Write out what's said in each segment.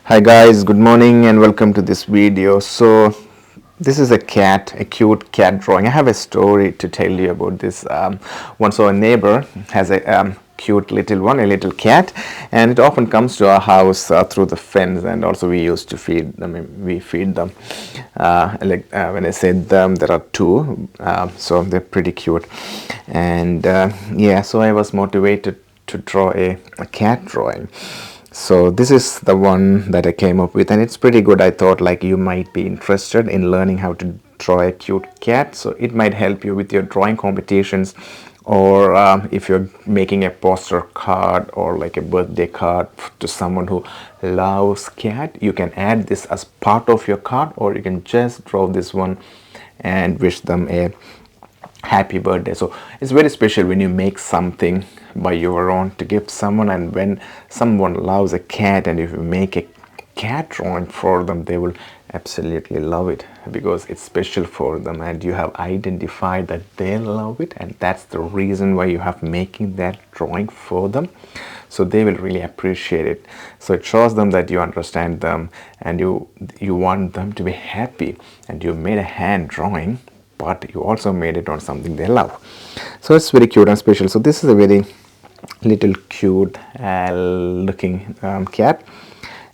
Hi guys, good morning and welcome to this video. So this is a cute cat drawing. I have a story to tell you about this. Once our neighbor has a cute little one, a little cat, and it often comes to our house through the fence, and also we used to feed them. We feed them. When I said them, there are two, so they're pretty cute. And yeah, so I was motivated to draw a cat drawing. So this is the one that I came up with, and it's pretty good. I thought like you might be interested in learning how to draw a cute cat, so it might help you with your drawing competitions, or if you're making a poster card or like a birthday card to someone who loves cat, you can add this as part of your card, or you can just draw this one and wish them a happy birthday. So it's very special when you make something by your own to give someone, and when someone loves a cat and if you make a cat drawing for them, they will absolutely love it because it's special for them and you have identified that they love it, and that's the reason why you have making that drawing for them. So they will really appreciate it. So it shows them that you understand them and you want them to be happy, and you made a hand drawing but you also made it on something they love. So it's very cute and special. So this is a very little cute looking cat,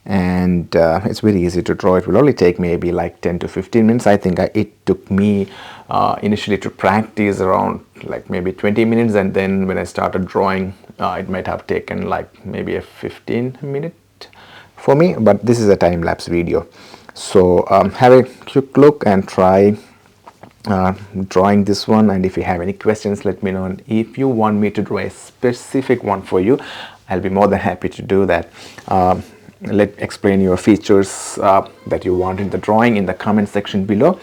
and it's very easy to draw. It will only take maybe like 10 to 15 minutes. I think it took me initially to practice around like maybe 20 minutes, and then when I started drawing it might have taken like maybe a 15 minute for me, but this is a time-lapse video. So have a quick look and try drawing this one, and if you have any questions, let me know. And if you want me to draw a specific one for you, I'll be more than happy to do that. Explain your features that you want in the drawing in the comment section below,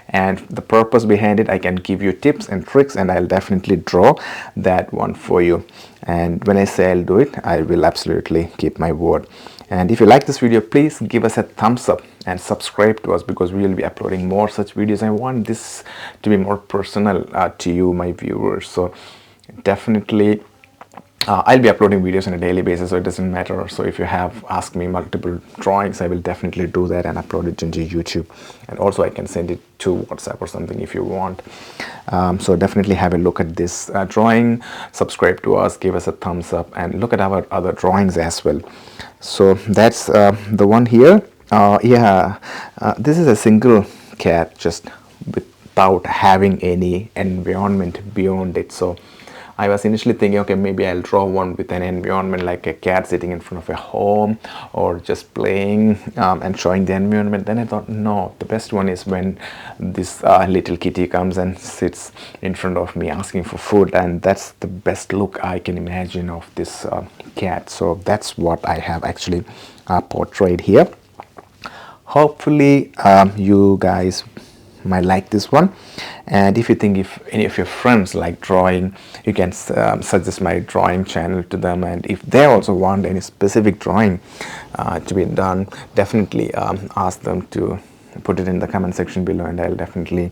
and the purpose behind it, I can give you tips and tricks, and I'll definitely draw that one for you. And when I say I'll do it, I will absolutely keep my word. And if you like this video, please give us a thumbs up and subscribe to us, because we will be uploading more such videos. I want this to be more personal to you, my viewers. So definitely I'll be uploading videos on a daily basis, so it doesn't matter. So if you have asked me multiple drawings, I will definitely do that and upload it into YouTube, and also I can send it to WhatsApp or something if you want. So definitely have a look at this drawing, subscribe to us, give us a thumbs up, and look at our other drawings as well. So that's the one here. This is a single cat just without having any environment beyond it. So I was initially thinking, okay, maybe I'll draw one with an environment like a cat sitting in front of a home or just playing and showing the environment. Then I thought, no, the best one is when this little kitty comes and sits in front of me asking for food, and that's the best look I can imagine of this cat. So that's what I have actually portrayed here. Hopefully you guys might like this one, and if you think if any of your friends like drawing, you can suggest my drawing channel to them, and if they also want any specific drawing to be done, definitely ask them to put it in the comment section below, and I'll definitely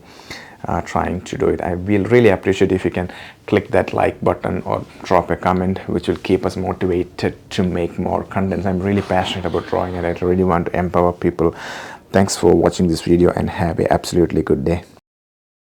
trying to do it. I will really appreciate if you can click that like button or drop a comment, which will keep us motivated to make more content. I'm really passionate about drawing and I really want to empower people. Thanks for watching this video and have an absolutely good day.